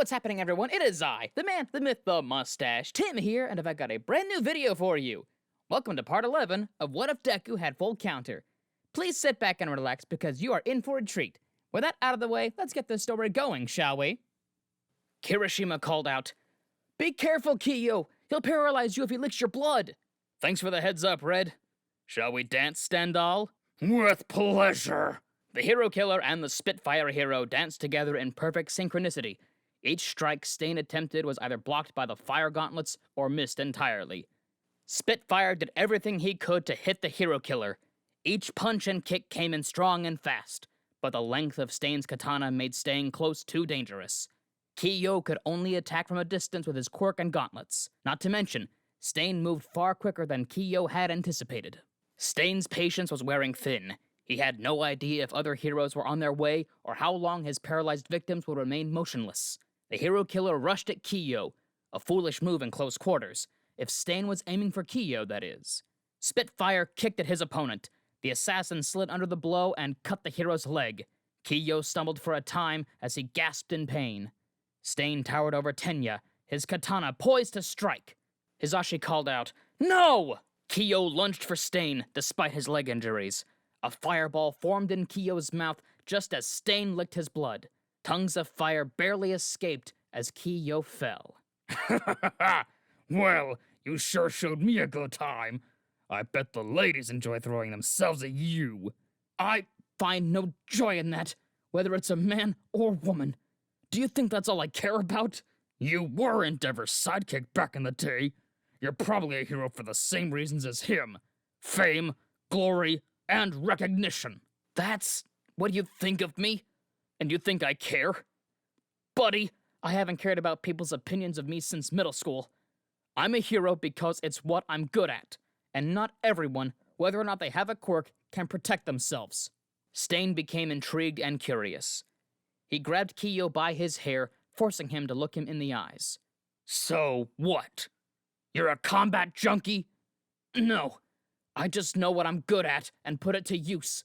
what's happening, everyone? It is I, the man, the myth, the mustache, Tim here, and I've got a brand new video for you. Welcome to part 11 of What If Deku Had Full Counter. Please sit back and relax because you are in for a treat. With that out of the way, let's get this story going, shall we? Kirishima called out, "Be careful, Kiyo! He'll paralyze you if he licks your blood!" "Thanks for the heads up, Red. Shall we dance, Stendhal?" "With pleasure!" The Hero Killer and the Spitfire Hero danced together in perfect synchronicity. Each strike Stain attempted was either blocked by the fire gauntlets or missed entirely. Spitfire did everything he could to hit the Hero Killer. Each punch and kick came in strong and fast, but the length of Stain's katana made staying close too dangerous. Kiyo could only attack from a distance with his quirk and gauntlets. Not to mention, Stain moved far quicker than Kiyo had anticipated. Stain's patience was wearing thin. He had no idea if other heroes were on their way or how long his paralyzed victims would remain motionless. The Hero Killer rushed at Kiyo, a foolish move in close quarters, if Stain was aiming for Kiyo, that is. Spitfire kicked at his opponent. The assassin slid under the blow and cut the hero's leg. Kiyo stumbled for a time as he gasped in pain. Stain towered over Tenya, his katana poised to strike. Hizashi called out, "No!" Kiyo lunged for Stain, despite his leg injuries. A fireball formed in Kiyo's mouth just as Stain licked his blood. Tongues of fire barely escaped as Kiyo fell. Well, you sure showed me a good time. I bet the ladies enjoy throwing themselves at you. I find no joy in that, whether it's a man or woman. Do you think that's all I care about? You were Endeavor's sidekick back in the day. You're probably a hero for the same reasons as him. Fame, glory, and recognition. That's what you think of me? And you think I care? Buddy, I haven't cared about people's opinions of me since middle school. I'm a hero because it's what I'm good at, and not everyone, whether or not they have a quirk, can protect themselves. Stain became intrigued and curious. He grabbed Kiyo by his hair, forcing him to look him in the eyes. So what? You're a combat junkie? No. I just know what I'm good at and put it to use.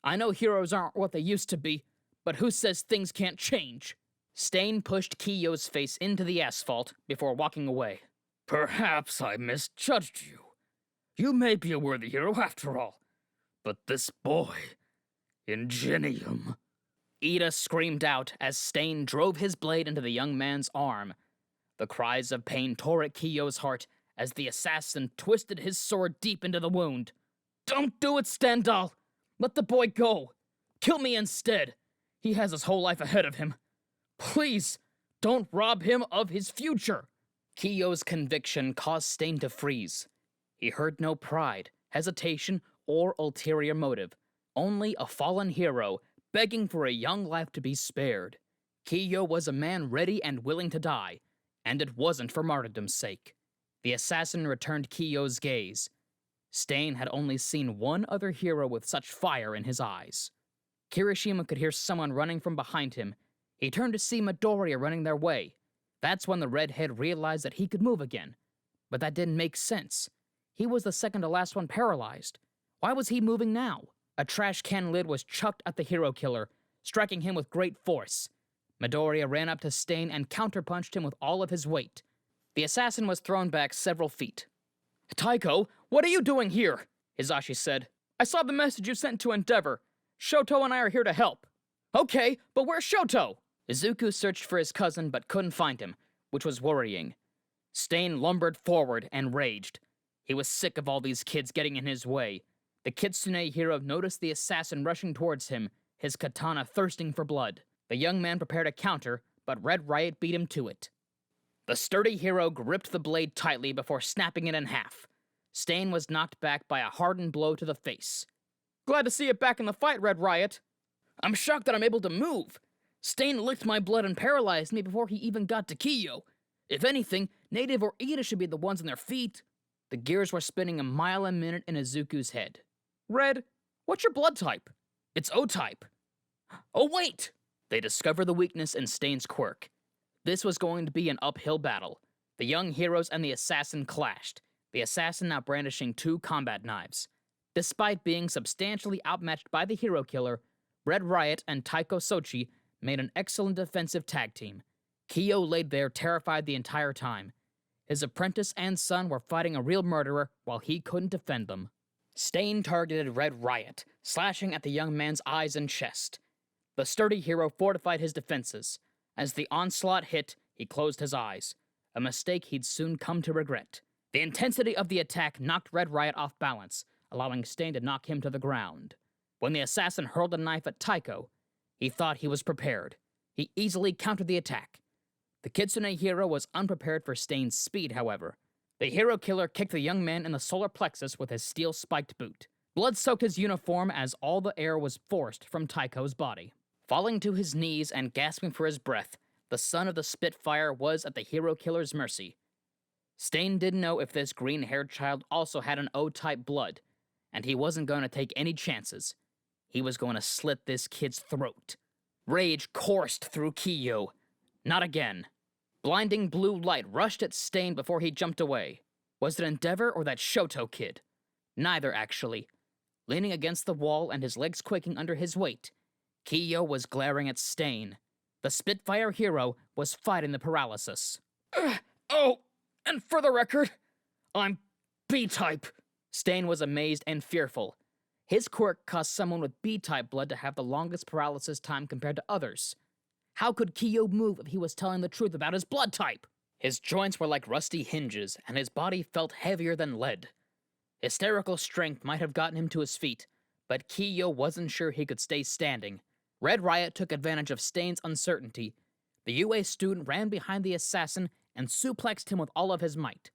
I know heroes aren't what they used to be, but who says things can't change? Stain pushed Kiyo's face into the asphalt before walking away. Perhaps I misjudged you. You may be a worthy hero after all, but this boy, Ingenium. Ida screamed out as Stain drove his blade into the young man's arm. The cries of pain tore at Kiyo's heart as the assassin twisted his sword deep into the wound. "Don't do it, Stendhal! Let the boy go! Kill me instead! He has his whole life ahead of him. Please, don't rob him of his future!" Kiyo's conviction caused Stain to freeze. He heard no pride, hesitation, or ulterior motive. Only a fallen hero begging for a young life to be spared. Kiyo was a man ready and willing to die, and it wasn't for martyrdom's sake. The assassin returned Kiyo's gaze. Stain had only seen one other hero with such fire in his eyes. Kirishima could hear someone running from behind him. He turned to see Midoriya running their way. That's when the redhead realized that he could move again. But that didn't make sense. He was the second to last one paralyzed. Why was he moving now? A trash can lid was chucked at the Hero Killer, striking him with great force. Midoriya ran up to Stain and counterpunched him with all of his weight. The assassin was thrown back several feet. "Taiko, what are you doing here?" Hizashi said. "I saw the message you sent to Endeavor. Shoto and I are here to help." "Okay, but where's Shoto?" Izuku searched for his cousin but couldn't find him, which was worrying. Stain lumbered forward and raged. He was sick of all these kids getting in his way. The Kitsune hero noticed the assassin rushing towards him, his katana thirsting for blood. The young man prepared a counter, but Red Riot beat him to it. The sturdy hero gripped the blade tightly before snapping it in half. Stain was knocked back by a hardened blow to the face. "Glad to see you back in the fight, Red Riot. I'm shocked that I'm able to move. Stain licked my blood and paralyzed me before he even got to Kiyo. If anything, Native or Ida should be the ones on their feet." The gears were spinning a mile a minute in Izuku's head. "Red, what's your blood type?" "It's O-type." "Oh, wait!" They discovered the weakness in Stain's quirk. This was going to be an uphill battle. The young heroes and the assassin clashed, the assassin now brandishing 2 combat knives. Despite being substantially outmatched by the Hero Killer, Red Riot and Taiko Sochi made an excellent defensive tag team. Kiyo laid there terrified the entire time. His apprentice and son were fighting a real murderer while he couldn't defend them. Stain targeted Red Riot, slashing at the young man's eyes and chest. The sturdy hero fortified his defenses. As the onslaught hit, he closed his eyes, a mistake he'd soon come to regret. The intensity of the attack knocked Red Riot off balance, allowing Stain to knock him to the ground. When the assassin hurled a knife at Taiko, he thought he was prepared. He easily countered the attack. The Kitsune hero was unprepared for Stain's speed, however. The hero killer kicked the young man in the solar plexus with his steel-spiked boot. Blood soaked his uniform as all the air was forced from Taiko's body. Falling to his knees and gasping for his breath, the son of the Spitfire was at the hero killer's mercy. Stain didn't know if this green-haired child also had an O-type blood, and he wasn't going to take any chances. He was going to slit this kid's throat. Rage coursed through Kiyo. Not again. Blinding blue light rushed at Stain before he jumped away. Was it Endeavor or that Shoto kid? Neither, actually. Leaning against the wall and his legs quaking under his weight, Kiyo was glaring at Stain. The Spitfire hero was fighting the paralysis. Oh, and for the record, I'm B-type. Stain was amazed and fearful. His quirk caused someone with B-type blood to have the longest paralysis time compared to others. How could Kiyo move if he was telling the truth about his blood type? His joints were like rusty hinges, and his body felt heavier than lead. Hysterical strength might have gotten him to his feet, but Kiyo wasn't sure he could stay standing. Red Riot took advantage of Stain's uncertainty. The UA student ran behind the assassin and suplexed him with all of his might.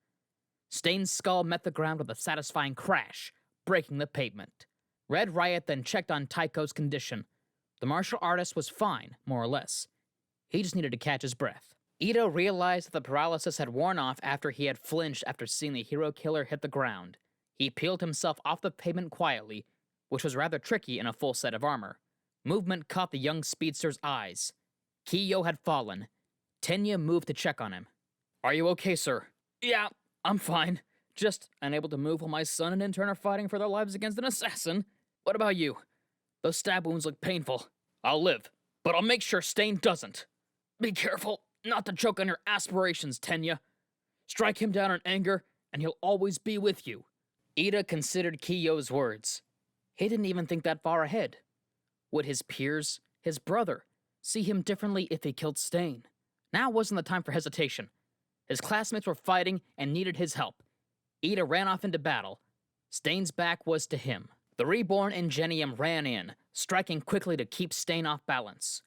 Stain's skull met the ground with a satisfying crash, breaking the pavement. Red Riot then checked on Taiko's condition. The martial artist was fine, more or less. He just needed to catch his breath. Ito realized that the paralysis had worn off after he had flinched after seeing the hero killer hit the ground. He peeled himself off the pavement quietly, which was rather tricky in a full set of armor. Movement caught the young speedster's eyes. Kiyo had fallen. Tenya moved to check on him. Are you okay, sir? Yeah, I'm fine. Just unable to move while my son and intern are fighting for their lives against an assassin. What about you? Those stab wounds look painful. I'll live, but I'll make sure Stain doesn't. Be careful not to choke on your aspirations, Tenya. Strike him down in anger, and he'll always be with you. Ida considered Kiyo's words. He didn't even think that far ahead. Would his peers, his brother, see him differently if he killed Stain? Now wasn't the time for hesitation. His classmates were fighting and needed his help. Ida ran off into battle. Stain's back was to him. The reborn Ingenium ran in, striking quickly to keep Stain off balance.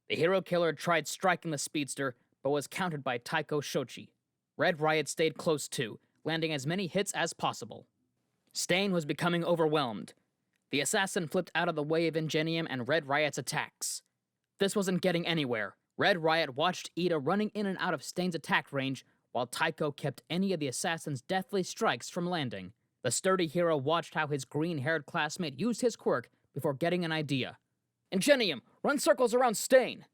The hero killer tried striking the speedster, but was countered by Taiko Shochi. Red Riot stayed close too, landing as many hits as possible. Stain was becoming overwhelmed. The assassin flipped out of the way of Ingenium and Red Riot's attacks. This wasn't getting anywhere. Red Riot watched Ida running in and out of Stain's attack range, while Taiko kept any of the assassin's deathly strikes from landing. The sturdy hero watched how his green-haired classmate used his quirk before getting an idea. Ingenium, run circles around Stain.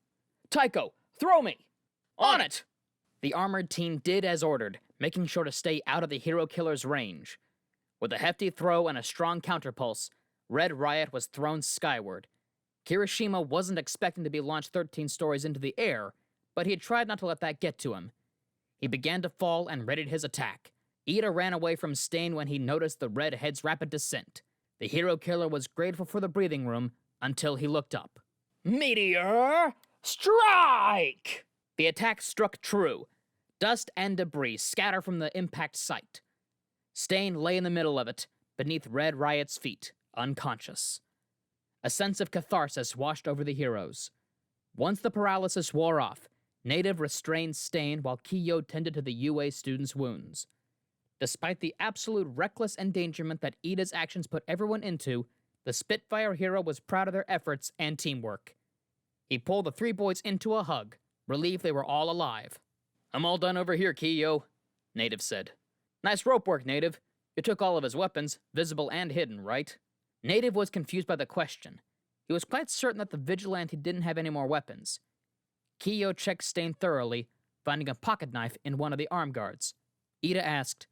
Taiko, throw me! On it! The armored team did as ordered, making sure to stay out of the hero killer's range. With a hefty throw and a strong counterpulse, Red Riot was thrown skyward. Kirishima wasn't expecting to be launched 13 stories into the air, but he had tried not to let that get to him. He began to fall and readied his attack. Ida ran away from Stain when he noticed the redhead's rapid descent. The hero killer was grateful for the breathing room until he looked up. Meteor! Strike! The attack struck true. Dust and debris scatter from the impact site. Stain lay in the middle of it, beneath Red Riot's feet, unconscious. A sense of catharsis washed over the heroes. Once the paralysis wore off, Native restrained Stain while Kiyo tended to the UA students' wounds. Despite the absolute reckless endangerment that Ida's actions put everyone into, the Spitfire hero was proud of their efforts and teamwork. He pulled the three boys into a hug, relieved they were all alive. I'm all done over here, Kiyo, Native said. Nice rope work, Native. You took all of his weapons, visible and hidden, right? Native was confused by the question. He was quite certain that the vigilante didn't have any more weapons. Kiyo checked Stain thoroughly, finding a pocket knife in one of the arm guards. Ida asked,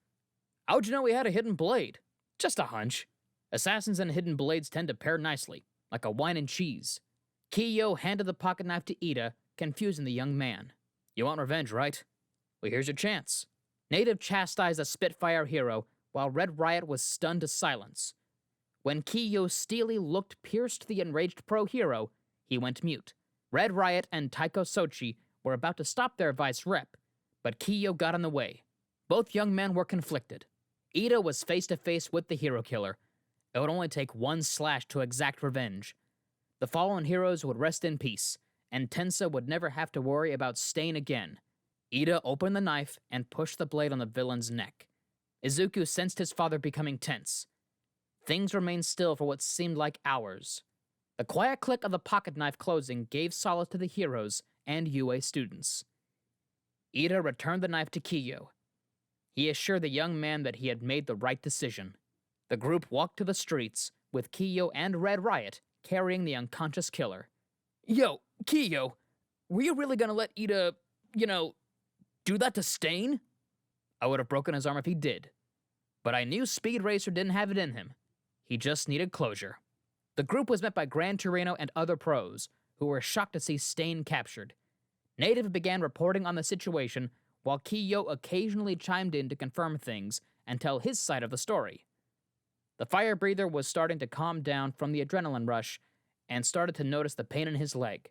How'd you know he had a hidden blade? Just a hunch. Assassins and hidden blades tend to pair nicely, like a wine and cheese. Kiyo handed the pocket knife to Ida, confusing the young man. You want revenge, right? Well, here's your chance. Native chastised the Spitfire hero, while Red Riot was stunned to silence. When Kiyo steely looked pierced the enraged pro-hero, he went mute. Red Riot and Taiko Sochi were about to stop their vice rep, but Kiyo got in the way. Both young men were conflicted. Ida was face-to-face with the hero killer. It would only take one slash to exact revenge. The fallen heroes would rest in peace, and Tensa would never have to worry about Stain again. Ida opened the knife and pushed the blade on the villain's neck. Izuku sensed his father becoming tense. Things remained still for what seemed like hours. The quiet click of the pocket knife closing gave solace to the heroes and UA students. Ida returned the knife to Kiyo. He assured the young man that he had made the right decision. The group walked to the streets, with Kiyo and Red Riot carrying the unconscious killer. Yo, Kiyo, were you really gonna let Ida, do that to Stain? I would have broken his arm if he did. But I knew Speed Racer didn't have it in him. He just needed closure. The group was met by Gran Torino and other pros, who were shocked to see Stain captured. Native began reporting on the situation, while Kiyo occasionally chimed in to confirm things and tell his side of the story. The fire breather was starting to calm down from the adrenaline rush and started to notice the pain in his leg.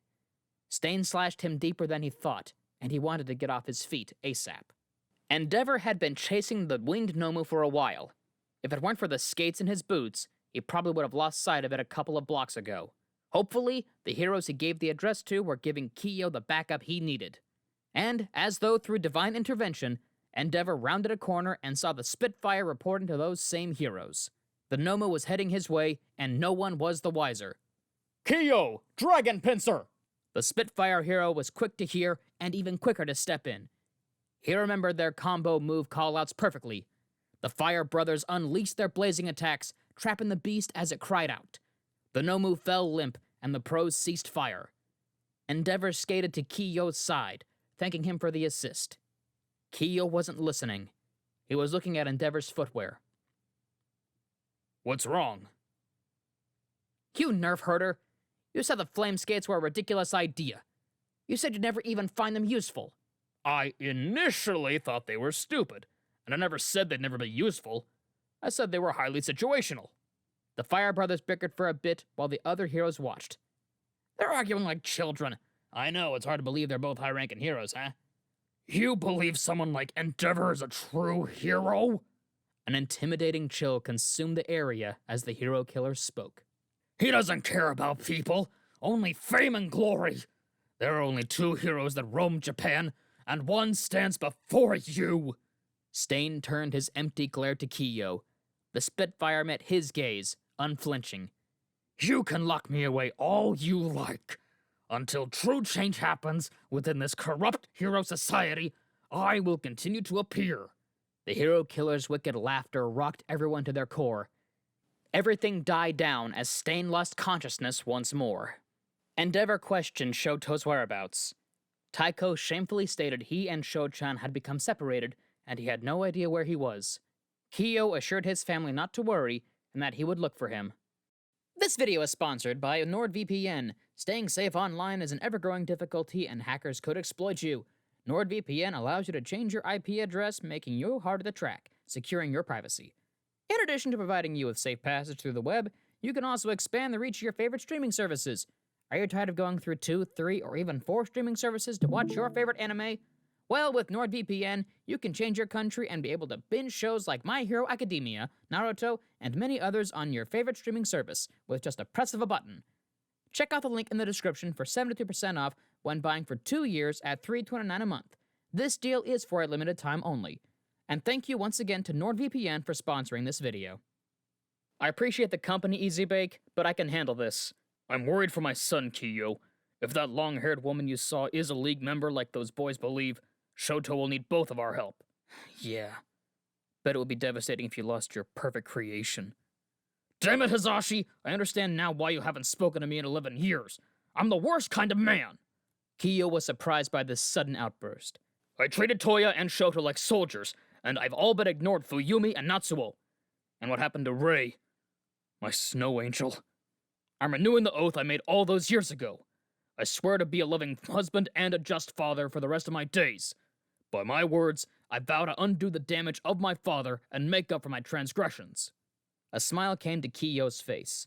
Stain slashed him deeper than he thought, and he wanted to get off his feet ASAP. Endeavor had been chasing the winged Nomu for a while. If it weren't for the skates in his boots, he probably would have lost sight of it a couple of blocks ago. Hopefully, the heroes he gave the address to were giving Kiyo the backup he needed. And, as though through divine intervention, Endeavor rounded a corner and saw the Spitfire reporting to those same heroes. The Nomu was heading his way, and no one was the wiser. Kiyo, Dragon Pincer! The Spitfire hero was quick to hear, and even quicker to step in. He remembered their combo move callouts perfectly. The Fire Brothers unleashed their blazing attacks, trapping the beast as it cried out. The Nomu fell limp, and the pros ceased fire. Endeavor skated to Kiyo's side, thanking him for the assist. Kiyo wasn't listening. He was looking at Endeavor's footwear. What's wrong? You nerf herder. You said the flame skates were a ridiculous idea. You said you'd never even find them useful. I initially thought they were stupid, and I never said they'd never be useful. I said they were highly situational. The Fire Brothers bickered for a bit while the other heroes watched. They're arguing like children. I know, it's hard to believe they're both high-ranking heroes, huh? You believe someone like Endeavor is a true hero? An intimidating chill consumed the area as the hero killer spoke. He doesn't care about people, only fame and glory. There are only two heroes that roam Japan, and one stands before you. Stain turned his empty glare to Kiyo. The Spitfire met his gaze, unflinching. You can lock me away all you like. Until true change happens within this corrupt hero society, I will continue to appear. The hero killer's wicked laughter rocked everyone to their core. Everything died down as Stain lost consciousness once more. Endeavor questioned Shoto's whereabouts. Taiko shamefully stated he and Sho-chan had become separated, and he had no idea where he was. Kiyo assured his family not to worry, and that he would look for him. This video is sponsored by NordVPN. Staying safe online is an ever-growing difficulty, and hackers could exploit you. NordVPN allows you to change your IP address, making you harder to track, securing your privacy. In addition to providing you with safe passage through the web, you can also expand the reach of your favorite streaming services. Are you tired of going through 2, 3, or even 4 streaming services to watch your favorite anime? Well, with NordVPN, you can change your country and be able to binge shows like My Hero Academia, Naruto, and many others on your favorite streaming service with just a press of a button. Check out the link in the description for 72% off when buying for 2 years at $3.29 a month. This deal is for a limited time only. And thank you once again to NordVPN for sponsoring this video. I appreciate the company, EasyBake, but I can handle this. I'm worried for my son, Kiyo. If that long-haired woman you saw is a League member like those boys believe, Shoto will need both of our help. Yeah. Bet it would be devastating if you lost your perfect creation. Damn it, Hizashi! I understand now why you haven't spoken to me in 11 years. I'm the worst kind of man! Kiyo was surprised by this sudden outburst. I treated Toya and Shoto like soldiers, and I've all but ignored Fuyumi and Natsuo. And what happened to Rei? My snow angel. I'm renewing the oath I made all those years ago. I swear to be a loving husband and a just father for the rest of my days. By my words, I vow to undo the damage of my father and make up for my transgressions. A smile came to Kiyo's face.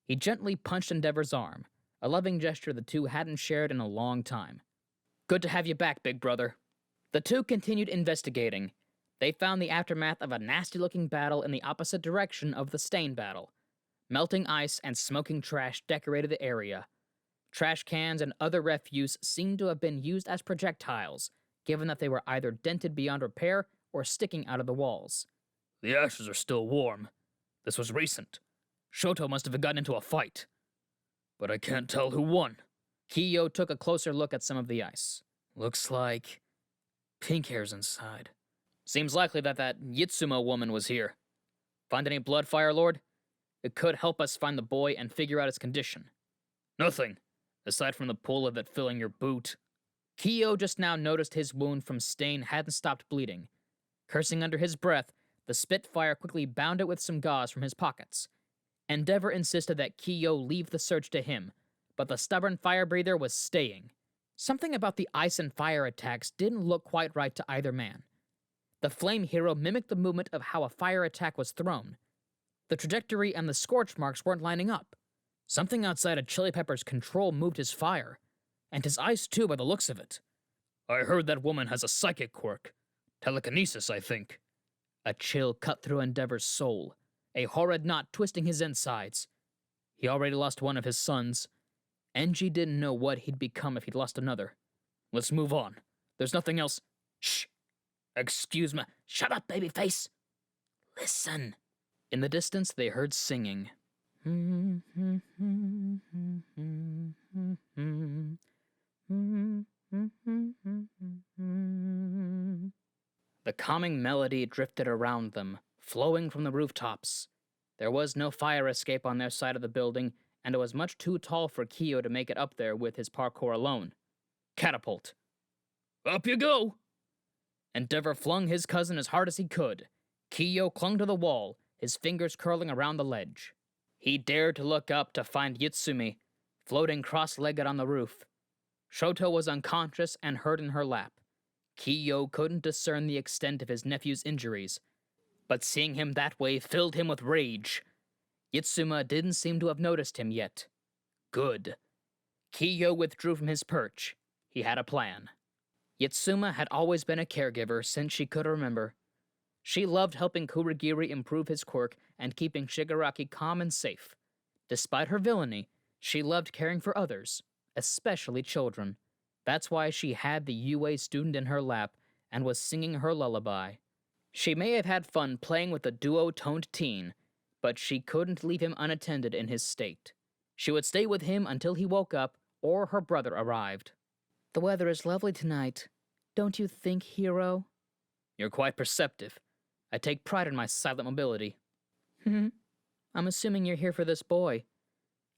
He gently punched Endeavor's arm, a loving gesture the two hadn't shared in a long time. Good to have you back, big brother. The two continued investigating. They found the aftermath of a nasty-looking battle in the opposite direction of the Stain battle. Melting ice and smoking trash decorated the area. Trash cans and other refuse seemed to have been used as projectiles, given that they were either dented beyond repair or sticking out of the walls. The ashes are still warm. This was recent. Shoto must have gotten into a fight. But I can't tell who won. Kiyo took a closer look at some of the ice. Looks like pink hair's inside. Seems likely that Yitsumo woman was here. Find any blood, Fire Lord? It could help us find the boy and figure out his condition. Nothing, aside from the pool of it filling your boot. Kiyo just now noticed his wound from Stain hadn't stopped bleeding. Cursing under his breath, the Spitfire quickly bound it with some gauze from his pockets. Endeavor insisted that Kiyo leave the search to him, but the stubborn fire breather was staying. Something about the ice and fire attacks didn't look quite right to either man. The flame hero mimicked the movement of how a fire attack was thrown. The trajectory and the scorch marks weren't lining up. Something outside of Chili Pepper's control moved his fire, and his ice too by the looks of it. I heard that woman has a psychic quirk. Telekinesis, I think. A chill cut through Endeavor's soul, a horrid knot twisting his insides. He already lost one of his sons. Enji didn't know what he'd become if he'd lost another. Let's move on. There's nothing else. Shh! Excuse me. Shut up, babyface! Listen! In the distance, they heard singing. The calming melody drifted around them, flowing from the rooftops. There was no fire escape on their side of the building, and it was much too tall for Kiyo to make it up there with his parkour alone. Catapult. Up you go! Endeavor flung his cousin as hard as he could. Kiyo clung to the wall, his fingers curling around the ledge. He dared to look up to find Yitsumi, floating cross-legged on the roof. Shoto was unconscious and hurt in her lap. Kiyo couldn't discern the extent of his nephew's injuries, but seeing him that way filled him with rage. Yitsuma didn't seem to have noticed him yet. Good. Kiyo withdrew from his perch. He had a plan. Yitsuma had always been a caregiver since she could remember. She loved helping Kurogiri improve his quirk and keeping Shigaraki calm and safe. Despite her villainy, she loved caring for others, especially children. That's why she had the UA student in her lap and was singing her lullaby. She may have had fun playing with the duo-toned teen, but she couldn't leave him unattended in his state. She would stay with him until he woke up or her brother arrived. The weather is lovely tonight, don't you think, hero? You're quite perceptive. I take pride in my silent mobility. I'm assuming you're here for this boy.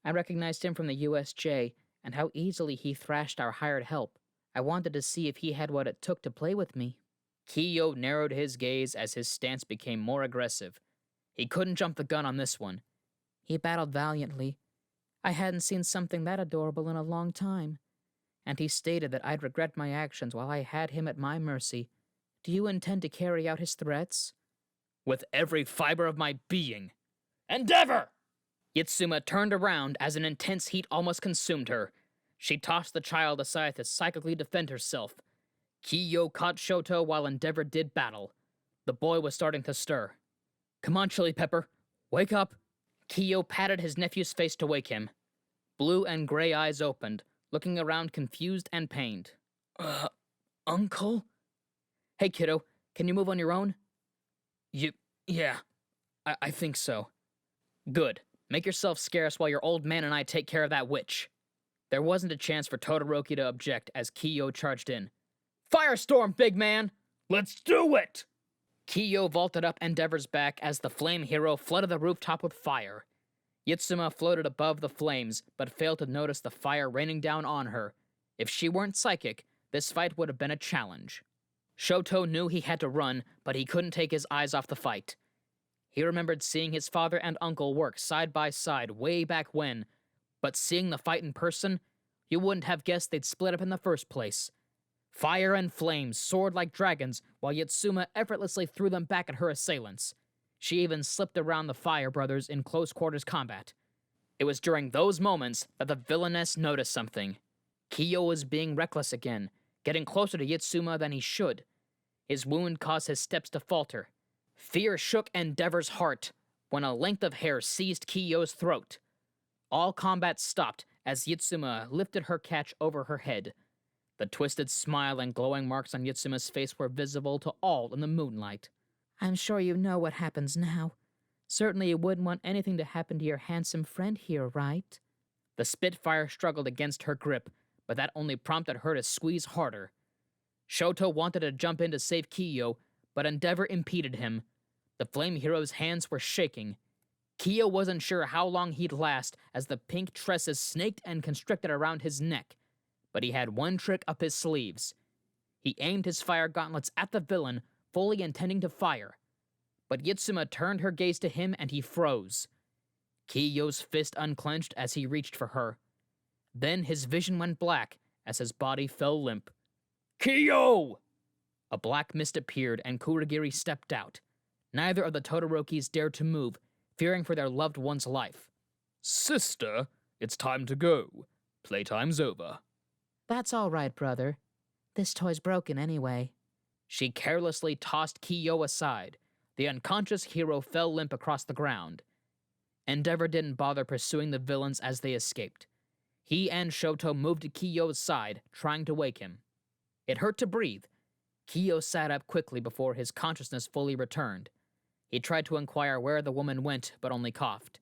I recognized him from the USJ, and how easily he thrashed our hired help. I wanted to see if he had what it took to play with me. Kiyo narrowed his gaze as his stance became more aggressive. He couldn't jump the gun on this one. He battled valiantly. I hadn't seen something that adorable in a long time. And he stated that I'd regret my actions while I had him at my mercy. Do you intend to carry out his threats? With every fiber of my being. Endeavor! Yitsuma turned around as an intense heat almost consumed her. She tossed the child aside to psychically defend herself. Kiyo caught Shoto while Endeavor did battle. The boy was starting to stir. Come on, Chili Pepper. Wake up. Kiyo patted his nephew's face to wake him. Blue and gray eyes opened, looking around confused and pained. Uncle? Hey, kiddo. Can you move on your own? Yeah. I think so. Good. Make yourself scarce while your old man and I take care of that witch. There wasn't a chance for Todoroki to object as Kiyo charged in. Firestorm, big man! Let's do it! Kiyo vaulted up Endeavor's back as the flame hero flooded the rooftop with fire. Yitsuma floated above the flames, but failed to notice the fire raining down on her. If she weren't psychic, this fight would have been a challenge. Shoto knew he had to run, but he couldn't take his eyes off the fight. He remembered seeing his father and uncle work side by side way back when, but seeing the fight in person, You wouldn't have guessed they'd split up in the first place. Fire and flames soared like dragons, while Yatsuma effortlessly threw them back at her assailants. She even slipped around the Fire Brothers in close quarters combat. It was during those moments that the villainess noticed something. Kiyo was being reckless again, getting closer to Yatsuma than he should. His wound caused his steps to falter. Fear shook Endeavor's heart when a length of hair seized Kiyo's throat. All combat stopped as Yatsuma lifted her catch over her head. The twisted smile and glowing marks on Yatsuma's face were visible to all in the moonlight. I'm sure you know what happens now. Certainly you wouldn't want anything to happen to your handsome friend here, right? The Spitfire struggled against her grip, but that only prompted her to squeeze harder. Shoto wanted to jump in to save Kiyo, but Endeavor impeded him. The Flame Hero's hands were shaking. Kiyo wasn't sure how long he'd last as the pink tresses snaked and constricted around his neck, but he had one trick up his sleeves. He aimed his fire gauntlets at the villain, fully intending to fire. But Yatsuma turned her gaze to him and he froze. Kiyo's fist unclenched as he reached for her. Then his vision went black as his body fell limp. Kiyo! A black mist appeared and Kurogiri stepped out. Neither of the Todorokis dared to move, fearing for their loved one's life. Sister, it's time to go. Playtime's over. That's all right, brother. This toy's broken anyway. She carelessly tossed Kiyo aside. The unconscious hero fell limp across the ground. Endeavor didn't bother pursuing the villains as they escaped. He and Shoto moved to Kiyo's side, trying to wake him. It hurt to breathe. Kiyo sat up quickly before his consciousness fully returned. He tried to inquire where the woman went, but only coughed.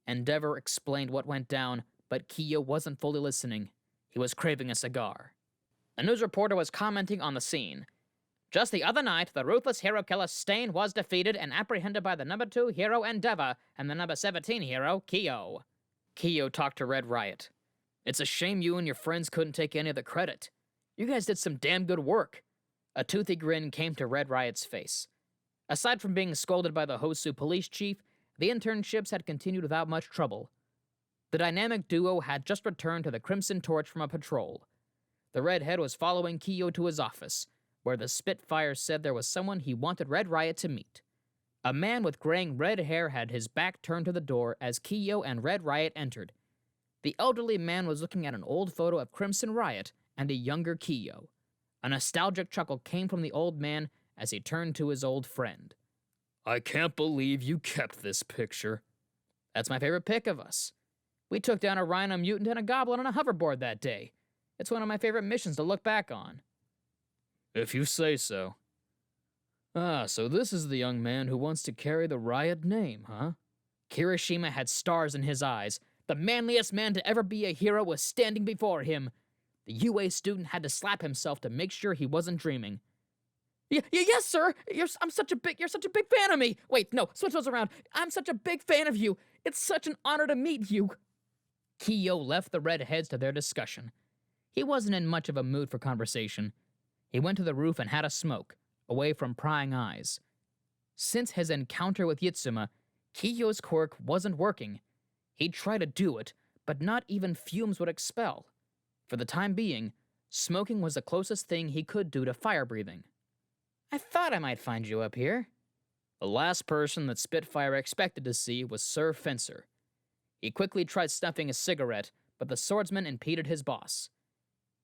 Endeavor explained what went down, but Kiyo wasn't fully listening. He was craving a cigar. A news reporter was commenting on the scene. Just the other night, the ruthless hero killer Stain was defeated and apprehended by the number 2 hero Endeavor and the number 17 hero, Kiyo. Kiyo talked to Red Riot. It's a shame you and your friends couldn't take any of the credit. You guys did some damn good work. A toothy grin came to Red Riot's face. Aside from being scolded by the Hosu police chief, the internships had continued without much trouble. The dynamic duo had just returned to the Crimson Torch from a patrol. The redhead was following Kiyo to his office, where the Spitfire said there was someone he wanted Red Riot to meet. A man with graying red hair had his back turned to the door as Kiyo and Red Riot entered. The elderly man was looking at an old photo of Crimson Riot and a younger Kiyo. A nostalgic chuckle came from the old man as he turned to his old friend. I can't believe you kept this picture. That's my favorite pic of us. We took down a rhino mutant and a goblin on a hoverboard that day. It's one of my favorite missions to look back on. If you say so. Ah, so this is the young man who wants to carry the Riot name, huh? Kirishima had stars in his eyes. The manliest man to ever be a hero was standing before him. The UA student had to slap himself to make sure he wasn't dreaming. Yes, sir. You're such a big fan of me. Wait, no, switch those around. I'm such a big fan of you. It's such an honor to meet you. Kiyo left the redheads to their discussion. He wasn't in much of a mood for conversation. He went to the roof and had a smoke, away from prying eyes. Since his encounter with Yatsuma, Kiyo's quirk wasn't working. He'd try to do it, but not even fumes would expel. For the time being, smoking was the closest thing he could do to fire breathing. I thought I might find you up here. The last person that Spitfire expected to see was Sir Fencer. He quickly tried snuffing a cigarette, but the swordsman impeded his boss.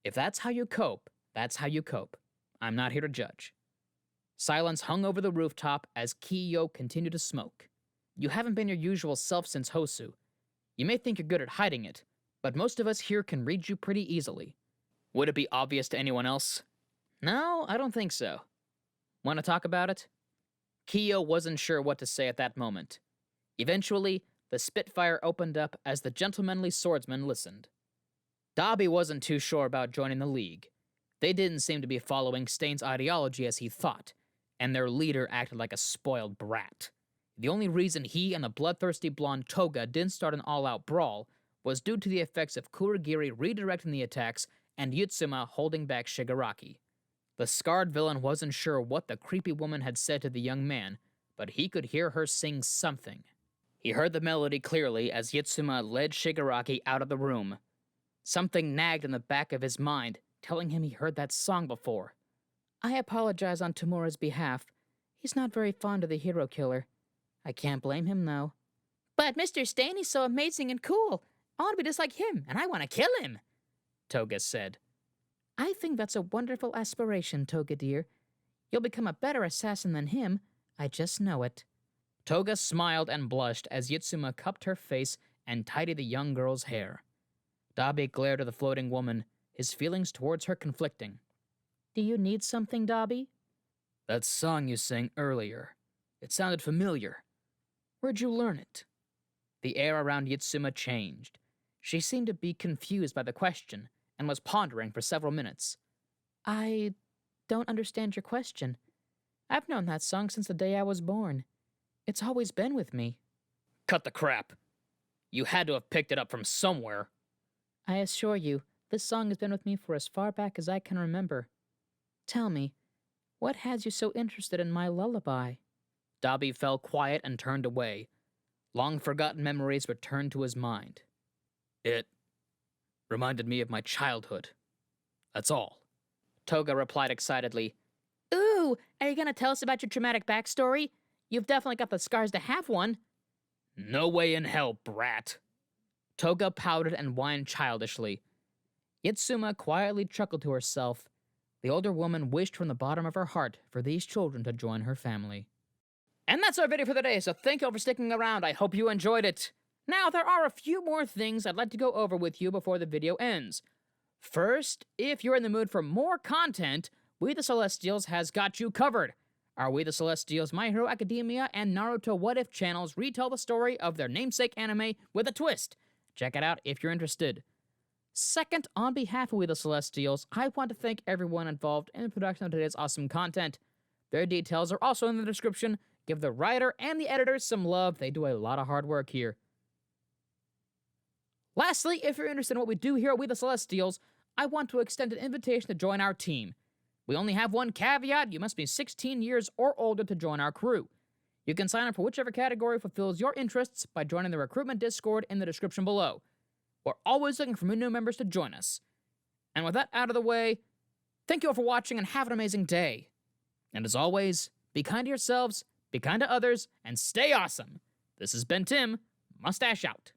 If that's how you cope, that's how you cope. I'm not here to judge. Silence hung over the rooftop as Kiyo continued to smoke. You haven't been your usual self since Hosu. You may think you're good at hiding it, but most of us here can read you pretty easily. Would it be obvious to anyone else? No, I don't think so. Want to talk about it? Kiyo wasn't sure what to say at that moment. Eventually, the Spitfire opened up as the gentlemanly swordsman listened. Dabi wasn't too sure about joining the League. They didn't seem to be following Stain's ideology as he thought, and their leader acted like a spoiled brat. The only reason he and the bloodthirsty blonde Toga didn't start an all-out brawl was due to the effects of Kurogiri redirecting the attacks and Yatsuma holding back Shigaraki. The scarred villain wasn't sure what the creepy woman had said to the young man, but he could hear her sing something. He heard the melody clearly as Yatsuma led Shigaraki out of the room. Something nagged in the back of his mind, telling him he heard that song before. I apologize on Tamura's behalf. He's not very fond of the hero killer. I can't blame him, though. But Mr. Staney's so amazing and cool. I want to be just like him, and I want to kill him, Toga said. I think that's a wonderful aspiration, Toga dear. You'll become a better assassin than him. I just know it. Toga smiled and blushed as Yitsuma cupped her face and tidied the young girl's hair. Dabi glared at the floating woman, his feelings towards her conflicting. Do you need something, Dabi? That song you sang earlier. It sounded familiar. Where'd you learn it? The air around Yitsuma changed. She seemed to be confused by the question and was pondering for several minutes. I don't understand your question. I've known that song since the day I was born. It's always been with me. Cut the crap. You had to have picked it up from somewhere. I assure you, this song has been with me for as far back as I can remember. Tell me, what has you so interested in my lullaby? Dabi fell quiet and turned away. Long-forgotten memories returned to his mind. It reminded me of my childhood. That's all. Toga replied excitedly. Ooh, are you gonna tell us about your traumatic backstory? You've definitely got the scars to have one. No way in hell, brat. Toga pouted and whined childishly. Yitsuma quietly chuckled to herself. The older woman wished from the bottom of her heart for these children to join her family. And that's our video for the day, so thank you all for sticking around. I hope you enjoyed it. Now, there are a few more things I'd like to go over with you before the video ends. First, if you're in the mood for more content, We the Celestials has got you covered. Our We the Celestials My Hero Academia and Naruto What If channels retell the story of their namesake anime with a twist. Check it out if you're interested. Second, on behalf of We the Celestials, I want to thank everyone involved in the production of today's awesome content. Their details are also in the description. Give the writer and the editors some love. They do a lot of hard work here. Lastly, if you're interested in what we do here at We the Celestials, I want to extend an invitation to join our team. We only have one caveat. You must be 16 years or older to join our crew. You can sign up for whichever category fulfills your interests by joining the recruitment Discord in the description below. We're always looking for new members to join us. And with that out of the way, thank you all for watching and have an amazing day. And as always, be kind to yourselves, be kind to others, and stay awesome. This has been Tim, Mustache out.